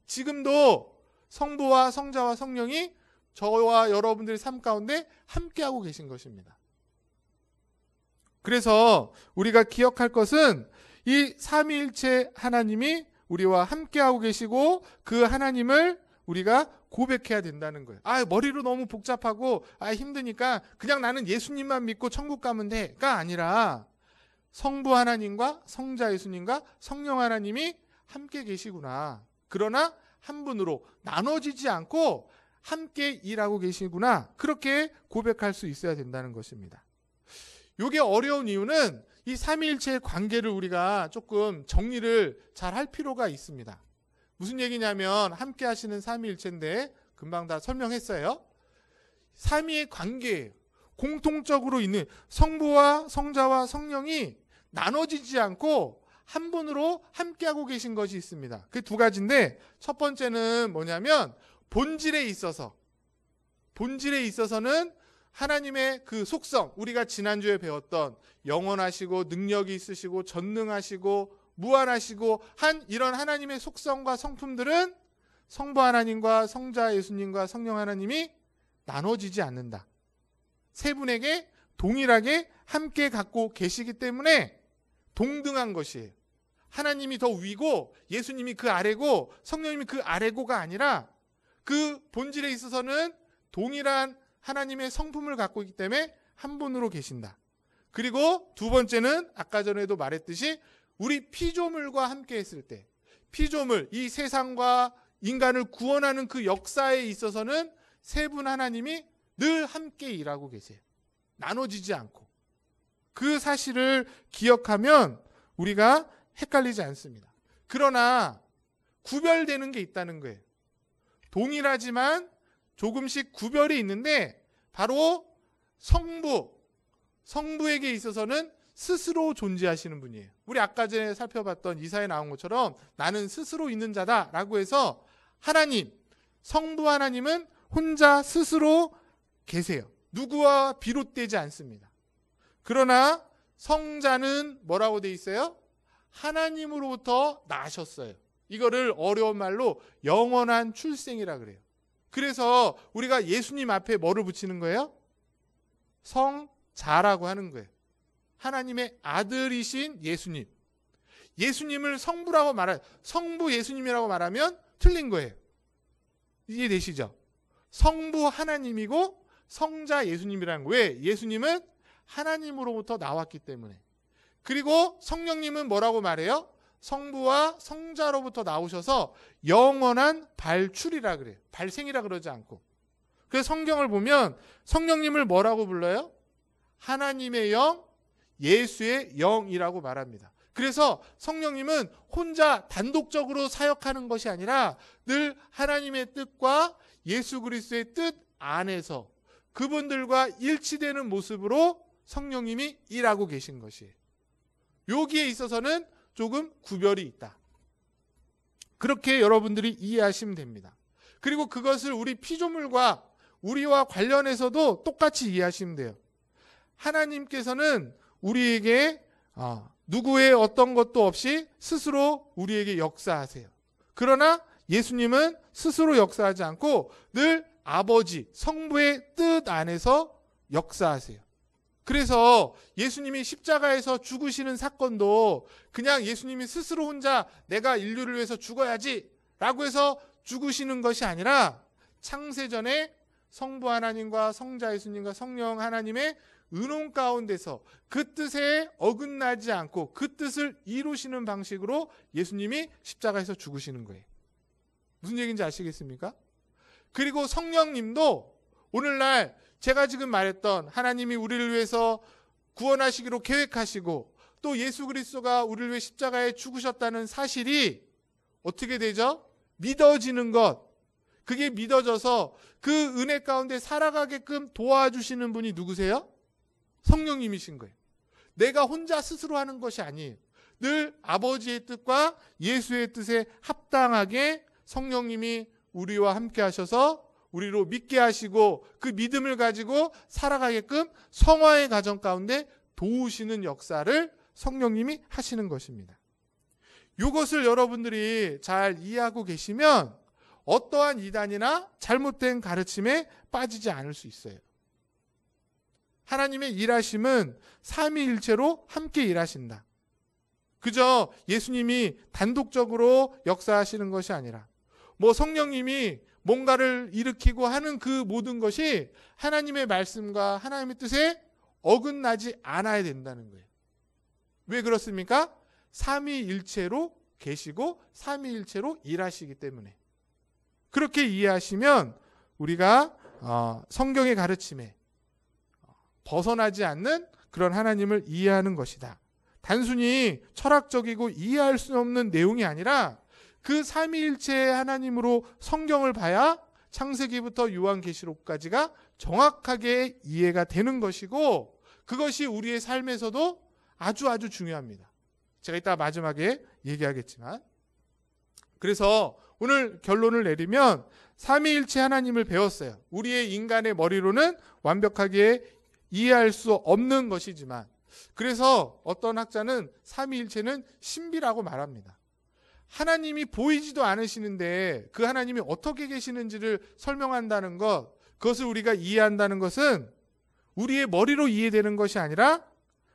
지금도 성부와 성자와 성령이 저와 여러분들의 삶 가운데 함께 하고 계신 것입니다. 그래서 우리가 기억할 것은 이 삼위일체 하나님이 우리와 함께하고 계시고 그 하나님을 우리가 고백해야 된다는 거예요. 머리로 너무 복잡하고 힘드니까 그냥 나는 예수님만 믿고 천국 가면 돼가 아니라 성부 하나님과 성자 예수님과 성령 하나님이 함께 계시구나. 그러나 한 분으로 나눠지지 않고 함께 일하고 계시구나. 그렇게 고백할 수 있어야 된다는 것입니다. 이게 어려운 이유는 이 삼위일체의 관계를 우리가 조금 정리를 잘 할 필요가 있습니다. 무슨 얘기냐면 함께 하시는 삼위일체인데 금방 다 설명했어요. 삼위의 관계예요. 공통적으로 있는 성부와 성자와 성령이 나눠지지 않고 한 분으로 함께하고 계신 것이 있습니다. 그 두 가지인데 첫 번째는 뭐냐면 본질에 있어서는 하나님의 그 속성, 우리가 지난주에 배웠던 영원하시고 능력이 있으시고 전능하시고 무한하시고 한 이런 하나님의 속성과 성품들은 성부 하나님과 성자 예수님과 성령 하나님이 나눠지지 않는다. 세 분에게 동일하게 함께 갖고 계시기 때문에 동등한 것이에요. 하나님이 더 위고 예수님이 그 아래고 성령님이 그 아래고가 아니라 그 본질에 있어서는 동일한 하나님의 성품을 갖고 있기 때문에 한 분으로 계신다. 그리고 두 번째는 아까 전에도 말했듯이 우리 피조물과 함께 했을 때 피조물, 이 세상과 인간을 구원하는 그 역사에 있어서는 세 분 하나님이 늘 함께 일하고 계세요. 나눠지지 않고. 그 사실을 기억하면 우리가 헷갈리지 않습니다. 그러나 구별되는 게 있다는 거예요. 동일하지만 조금씩 구별이 있는데 바로 성부에게 있어서는 스스로 존재하시는 분이에요. 우리 아까 전에 살펴봤던 이사에 나온 것처럼 나는 스스로 있는 자다라고 해서 하나님, 성부 하나님은 혼자 스스로 계세요. 누구와 비롯되지 않습니다. 그러나 성자는 뭐라고 돼 있어요? 하나님으로부터 나셨어요. 이거를 어려운 말로 영원한 출생이라 그래요. 그래서 우리가 예수님 앞에 뭐를 붙이는 거예요? 성자라고 하는 거예요. 하나님의 아들이신 예수님. 예수님을 성부라고 말할, 성부 예수님이라고 말하면 틀린 거예요. 이해되시죠? 성부 하나님이고 성자 예수님이라는 거예요. 왜? 예수님은 하나님으로부터 나왔기 때문에. 그리고 성령님은 뭐라고 말해요? 성부와 성자로부터 나오셔서 영원한 발출이라 그래요. 발생이라 그러지 않고. 그래서 성경을 보면 성령님을 뭐라고 불러요? 하나님의 영, 예수의 영이라고 말합니다. 그래서 성령님은 혼자 단독적으로 사역하는 것이 아니라 늘 하나님의 뜻과 예수 그리스도의 뜻 안에서 그분들과 일치되는 모습으로 성령님이 일하고 계신 것이에요. 여기에 있어서는 조금 구별이 있다. 그렇게 여러분들이 이해하시면 됩니다. 그리고 그것을 우리 피조물과 우리와 관련해서도 똑같이 이해하시면 돼요. 하나님께서는 우리에게 누구의 어떤 것도 없이 스스로 우리에게 역사하세요. 그러나 예수님은 스스로 역사하지 않고 늘 아버지, 성부의 뜻 안에서 역사하세요. 그래서 예수님이 십자가에서 죽으시는 사건도 그냥 예수님이 스스로 혼자 내가 인류를 위해서 죽어야지 라고 해서 죽으시는 것이 아니라 창세전에 성부 하나님과 성자 예수님과 성령 하나님의 은혼 가운데서 그 뜻에 어긋나지 않고 그 뜻을 이루시는 방식으로 예수님이 십자가에서 죽으시는 거예요. 무슨 얘기인지 아시겠습니까? 그리고 성령님도 오늘날 제가 지금 말했던 하나님이 우리를 위해서 구원하시기로 계획하시고 또 예수 그리스도가 우리를 위해 십자가에 죽으셨다는 사실이 어떻게 되죠? 믿어지는 것. 그게 믿어져서 그 은혜 가운데 살아가게끔 도와주시는 분이 누구세요? 성령님이신 거예요. 내가 혼자 스스로 하는 것이 아니에요. 늘 아버지의 뜻과 예수의 뜻에 합당하게 성령님이 우리와 함께 하셔서 우리로 믿게 하시고 그 믿음을 가지고 살아가게끔 성화의 과정 가운데 도우시는 역사를 성령님이 하시는 것입니다. 이것을 여러분들이 잘 이해하고 계시면 어떠한 이단이나 잘못된 가르침에 빠지지 않을 수 있어요. 하나님의 일하심은 삼위일체로 함께 일하신다. 그저 예수님이 단독적으로 역사하시는 것이 아니라 성령님이 뭔가를 일으키고 하는 그 모든 것이 하나님의 말씀과 하나님의 뜻에 어긋나지 않아야 된다는 거예요. 왜 그렇습니까? 삼위일체로 계시고 삼위일체로 일하시기 때문에. 그렇게 이해하시면 우리가 성경의 가르침에 벗어나지 않는 그런 하나님을 이해하는 것이다. 단순히 철학적이고 이해할 수 없는 내용이 아니라 그 삼위일체의 하나님으로 성경을 봐야 창세기부터 요한계시록까지가 정확하게 이해가 되는 것이고 그것이 우리의 삶에서도 아주 중요합니다. 제가 이따 마지막에 얘기하겠지만 그래서 오늘 결론을 내리면 삼위일체 하나님을 배웠어요. 우리의 인간의 머리로는 완벽하게 이해할 수 없는 것이지만 그래서 어떤 학자는 삼위일체는 신비라고 말합니다. 하나님이 보이지도 않으시는데 그 하나님이 어떻게 계시는지를 설명한다는 것, 그것을 우리가 이해한다는 것은 우리의 머리로 이해되는 것이 아니라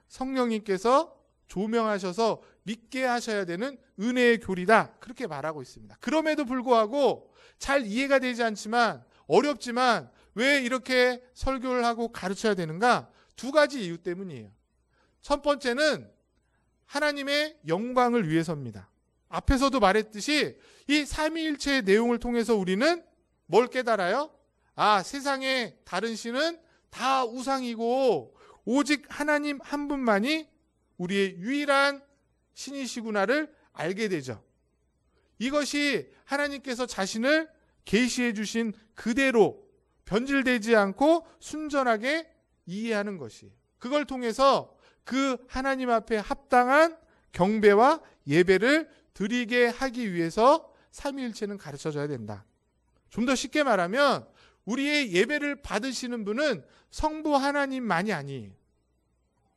성령님께서 조명하셔서 믿게 하셔야 되는 은혜의 교리다. 그렇게 말하고 있습니다. 그럼에도 불구하고 잘 이해가 되지 않지만 어렵지만 왜 이렇게 설교를 하고 가르쳐야 되는가? 두 가지 이유 때문이에요. 첫 번째는 하나님의 영광을 위해서입니다. 앞에서도 말했듯이 이 삼위일체의 내용을 통해서 우리는 뭘 깨달아요? 세상의 다른 신은 다 우상이고 오직 하나님 한 분만이 우리의 유일한 신이시구나를 알게 되죠. 이것이 하나님께서 자신을 계시해 주신 그대로 변질되지 않고 순전하게 이해하는 것이에요. 그걸 통해서 그 하나님 앞에 합당한 경배와 예배를 드리게 하기 위해서 삼위일체는 가르쳐줘야 된다. 좀 더 쉽게 말하면 우리의 예배를 받으시는 분은 성부 하나님만이 아니에요.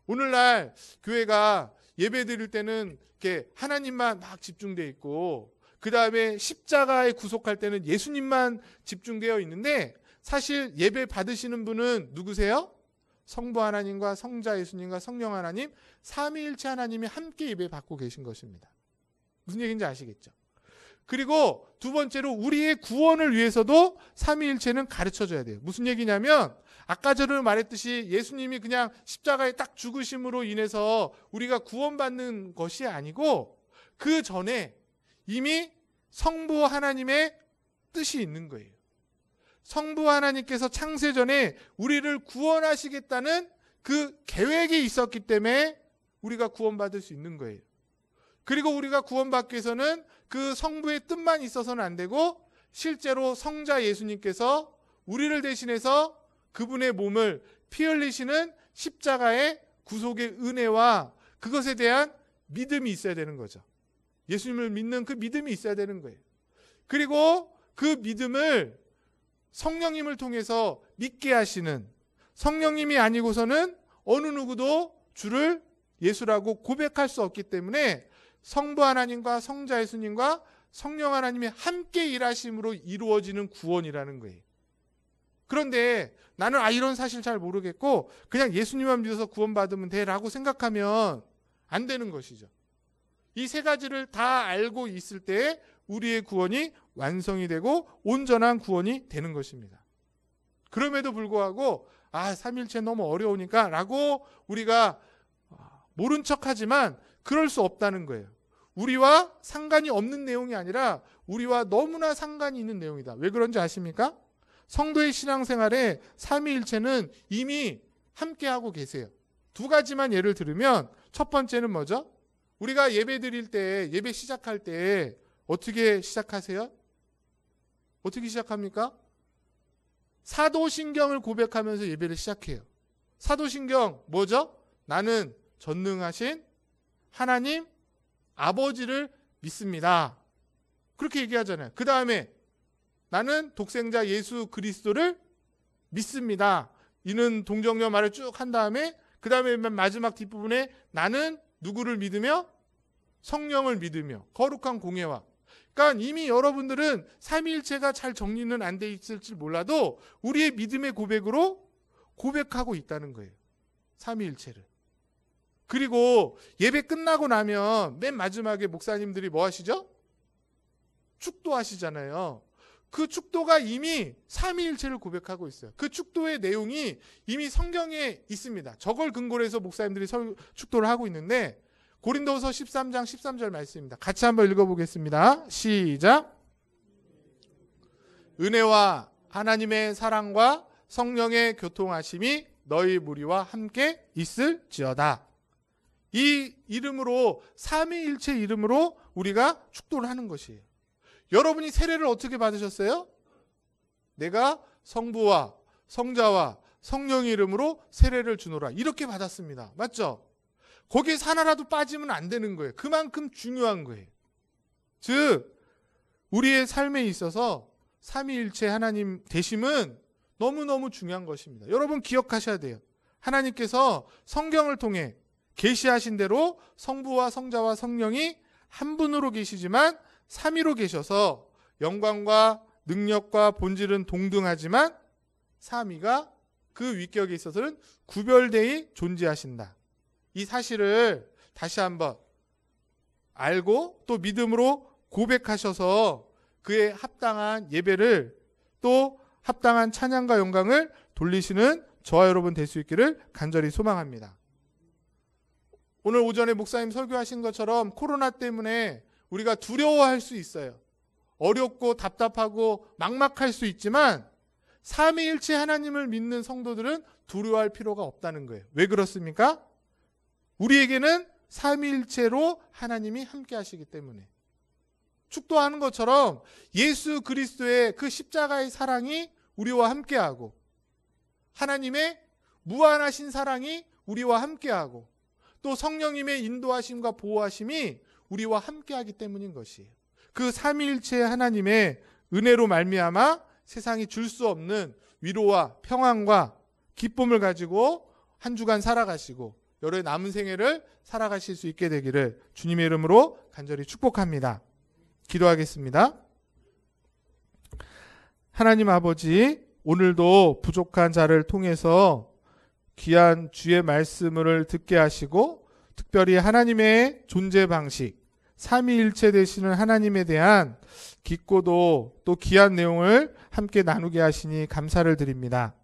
오늘날 교회가 예배 드릴 때는 이렇게 하나님만 막 집중되어 있고 그 다음에 십자가에 구속할 때는 예수님만 집중되어 있는데 사실 예배 받으시는 분은 누구세요? 성부 하나님과 성자 예수님과 성령 하나님 삼위일체 하나님이 함께 예배 받고 계신 것입니다. 무슨 얘기인지 아시겠죠? 그리고 두 번째로 우리의 구원을 위해서도 삼위일체는 가르쳐줘야 돼요. 무슨 얘기냐면 아까 전에 말했듯이 예수님이 그냥 십자가에 딱 죽으심으로 인해서 우리가 구원받는 것이 아니고 그 전에 이미 성부 하나님의 뜻이 있는 거예요. 성부 하나님께서 창세 전에 우리를 구원하시겠다는 그 계획이 있었기 때문에 우리가 구원받을 수 있는 거예요. 그리고 우리가 구원받기 위해서는 그 성부의 뜻만 있어서는 안 되고 실제로 성자 예수님께서 우리를 대신해서 그분의 몸을 피 흘리시는 십자가의 구속의 은혜와 그것에 대한 믿음이 있어야 되는 거죠. 예수님을 믿는 그 믿음이 있어야 되는 거예요. 그리고 그 믿음을 성령님을 통해서 믿게 하시는 성령님이 아니고서는 어느 누구도 주를 예수라고 고백할 수 없기 때문에 성부 하나님과 성자 예수님과 성령 하나님이 함께 일하심으로 이루어지는 구원이라는 거예요. 그런데 나는 이런 사실 잘 모르겠고 그냥 예수님만 믿어서 구원받으면 돼라고 생각하면 안 되는 것이죠. 이 세 가지를 다 알고 있을 때 우리의 구원이 완성이 되고 온전한 구원이 되는 것입니다. 그럼에도 불구하고 삼일체 너무 어려우니까 라고 우리가 모른 척하지만 그럴 수 없다는 거예요. 우리와 상관이 없는 내용이 아니라 우리와 너무나 상관이 있는 내용이다. 왜 그런지 아십니까? 성도의 신앙생활에 삼위일체는 이미 함께하고 계세요. 두 가지만 예를 들으면 첫 번째는 뭐죠? 우리가 예배 드릴 때, 예배 시작할 때 어떻게 시작하세요? 어떻게 시작합니까? 사도신경을 고백하면서 예배를 시작해요. 사도신경 뭐죠? 나는 전능하신 하나님 아버지를 믿습니다. 그렇게 얘기하잖아요. 그 다음에 나는 독생자 예수 그리스도를 믿습니다. 이는 동정녀 말을 쭉 한 다음에 그 다음에 마지막 뒷부분에 나는 누구를 믿으며? 성령을 믿으며 거룩한 공예와. 그러니까 이미 여러분들은 삼위일체가 잘 정리는 안 돼 있을지 몰라도 우리의 믿음의 고백으로 고백하고 있다는 거예요. 삼위일체를. 그리고 예배 끝나고 나면 맨 마지막에 목사님들이 뭐 하시죠? 축도하시잖아요. 그 축도가 이미 삼위일체를 고백하고 있어요. 그 축도의 내용이 이미 성경에 있습니다. 저걸 근거로 해서 목사님들이 축도를 하고 있는데 고린도서 13장 13절 말씀입니다. 같이 한번 읽어보겠습니다. 시작. 은혜와 하나님의 사랑과 성령의 교통하심이 너희 무리와 함께 있을지어다. 이 이름으로 삼위일체 이름으로 우리가 축도를 하는 것이에요. 여러분이 세례를 어떻게 받으셨어요? 내가 성부와 성자와 성령의 이름으로 세례를 주노라. 이렇게 받았습니다. 맞죠? 거기에서 하나라도 빠지면 안 되는 거예요. 그만큼 중요한 거예요. 즉 우리의 삶에 있어서 삼위일체 하나님 되심은 너무너무 중요한 것입니다. 여러분 기억하셔야 돼요. 하나님께서 성경을 통해 계시하신 대로 성부와 성자와 성령이 한 분으로 계시지만 삼위로 계셔서 영광과 능력과 본질은 동등하지만 삼위가 그 위격에 있어서는 구별되이 존재하신다. 이 사실을 다시 한번 알고 또 믿음으로 고백하셔서 그의 합당한 예배를 또 합당한 찬양과 영광을 돌리시는 저와 여러분 될 수 있기를 간절히 소망합니다. 오늘 오전에 목사님 설교하신 것처럼 코로나 때문에 우리가 두려워할 수 있어요. 어렵고 답답하고 막막할 수 있지만 삼위일체 하나님을 믿는 성도들은 두려워할 필요가 없다는 거예요. 왜 그렇습니까? 우리에게는 삼위일체로 하나님이 함께 하시기 때문에. 축도하는 것처럼 예수 그리스도의 그 십자가의 사랑이 우리와 함께하고 하나님의 무한하신 사랑이 우리와 함께하고 또 성령님의 인도하심과 보호하심이 우리와 함께하기 때문인 것이에요. 그 삼위일체 하나님의 은혜로 말미암아 세상이 줄 수 없는 위로와 평안과 기쁨을 가지고 한 주간 살아가시고 여러의 남은 생애를 살아가실 수 있게 되기를 주님의 이름으로 간절히 축복합니다. 기도하겠습니다. 하나님 아버지, 오늘도 부족한 자를 통해서 귀한 주의 말씀을 듣게 하시고 특별히 하나님의 존재 방식, 삼위일체 되시는 하나님에 대한 깊고도 또 귀한 내용을 함께 나누게 하시니 감사를 드립니다.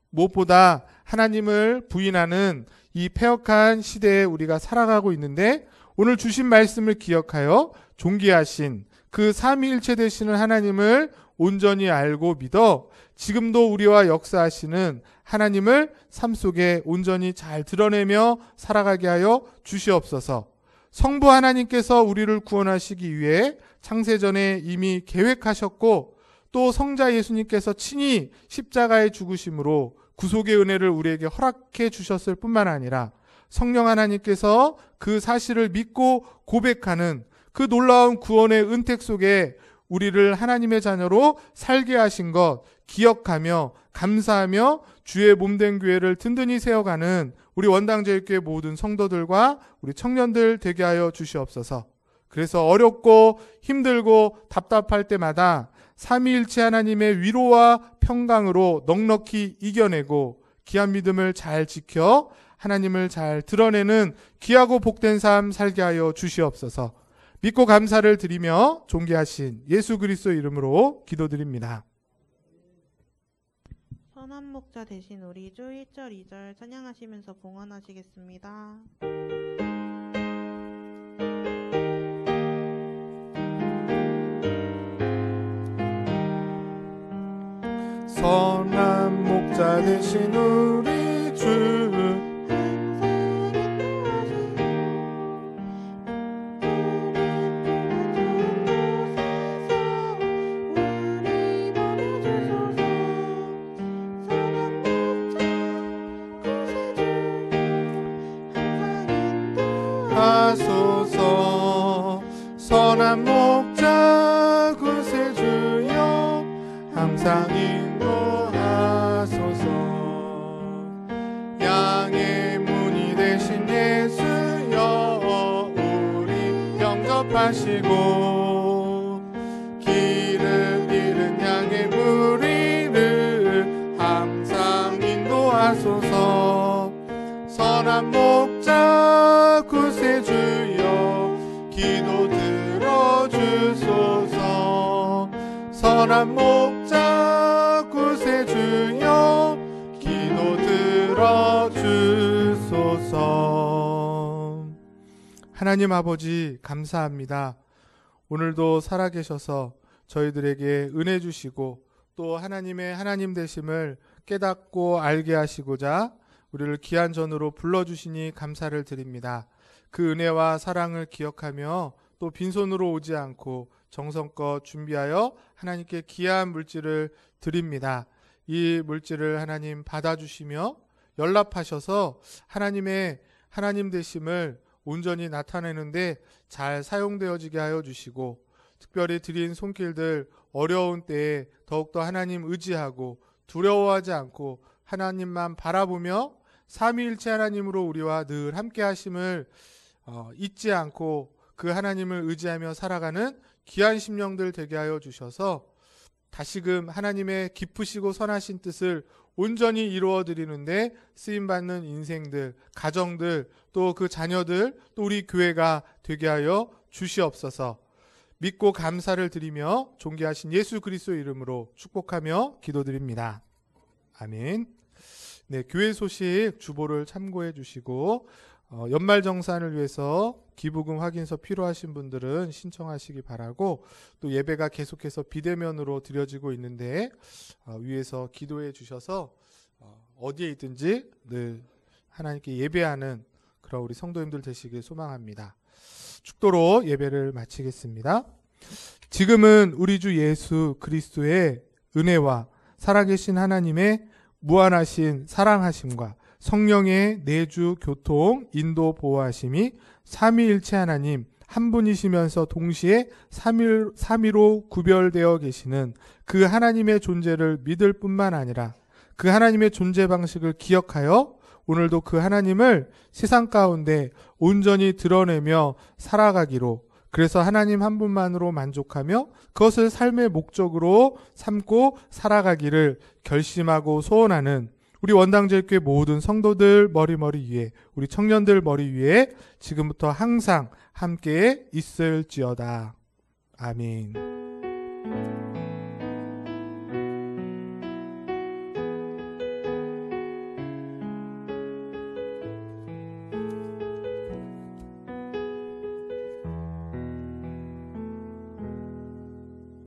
무엇보다 하나님을 부인하는 이 패역한 시대에 우리가 살아가고 있는데 오늘 주신 말씀을 기억하여 존귀하신 그 삼위일체 되시는 하나님을 온전히 알고 믿어 지금도 우리와 역사하시는 하나님을 삶 속에 온전히 잘 드러내며 살아가게 하여 주시옵소서. 성부 하나님께서 우리를 구원하시기 위해 창세전에 이미 계획하셨고 또 성자 예수님께서 친히 십자가에 죽으심으로 구속의 은혜를 우리에게 허락해 주셨을 뿐만 아니라 성령 하나님께서 그 사실을 믿고 고백하는 그 놀라운 구원의 은택 속에 우리를 하나님의 자녀로 살게 하신 것 기억하며 감사하며 주의 몸된 교회를 든든히 세워가는 우리 원당제일교회 모든 성도들과 우리 청년들 되게 하여 주시옵소서. 그래서 어렵고 힘들고 답답할 때마다 삼위일체 하나님의 위로와 평강으로 넉넉히 이겨내고 귀한 믿음을 잘 지켜 하나님을 잘 드러내는 귀하고 복된 삶 살게 하여 주시옵소서. 믿고 감사를 드리며 존귀하신 예수 그리스도 이름으로 기도드립니다. 선한 목자 되신 우리 주 1절 2절 찬양하시면서 봉헌하시겠습니다. 선한 목자 되신 우리 주 하소서. 선한 목자 구세주여 항상 인도하소서. 양의 문이 되신 예수여 우리 영접하시고 길을 잃은 양의 무리를 항상 인도하소서. 선한 목자 구세주여 기도 들어주소서. 선한 목자 구세주여 기도 들어주소서. 하나님 아버지 감사합니다. 오늘도 살아계셔서 저희들에게 은혜 주시고 또 하나님의 하나님 되심을 깨닫고 알게 하시고자 우리를 귀한 전으로 불러주시니 감사를 드립니다. 그 은혜와 사랑을 기억하며 또 빈손으로 오지 않고 정성껏 준비하여 하나님께 귀한 물질을 드립니다. 이 물질을 하나님 받아주시며 연락하셔서 하나님의 하나님 되심을 온전히 나타내는데 잘 사용되어지게 하여 주시고 특별히 드린 손길들 어려운 때에 더욱더 하나님 의지하고 두려워하지 않고 하나님만 바라보며 삼위일체 하나님으로 우리와 늘 함께 하심을 잊지 않고 그 하나님을 의지하며 살아가는 귀한 심령들 되게 하여 주셔서 다시금 하나님의 기쁘시고 선하신 뜻을 온전히 이루어 드리는데 쓰임받는 인생들, 가정들, 또 그 자녀들, 또 우리 교회가 되게 하여 주시옵소서. 믿고 감사를 드리며 존귀하신 예수 그리스도 이름으로 축복하며 기도드립니다. 아멘. 네, 교회 소식 주보를 참고해 주시고 연말정산을 위해서 기부금 확인서 필요하신 분들은 신청하시기 바라고 또 예배가 계속해서 비대면으로 드려지고 있는데 위에서 기도해 주셔서 어디에 있든지 늘 하나님께 예배하는 그런 우리 성도님들 되시길 소망합니다. 축도로 예배를 마치겠습니다. 지금은 우리 주 예수 그리스도의 은혜와 살아계신 하나님의 무한하신 사랑하심과 성령의 내주 교통 인도 보호하심이 삼위일체 하나님 한 분이시면서 동시에 삼위로 구별되어 계시는 그 하나님의 존재를 믿을 뿐만 아니라 그 하나님의 존재 방식을 기억하여 오늘도 그 하나님을 세상 가운데 온전히 드러내며 살아가기로, 그래서 하나님 한 분만으로 만족하며 그것을 삶의 목적으로 삼고 살아가기를 결심하고 소원하는 우리 원당제일교회 모든 성도들 머리 위에, 우리 청년들 머리 위에 지금부터 항상 함께 있을지어다. 아멘.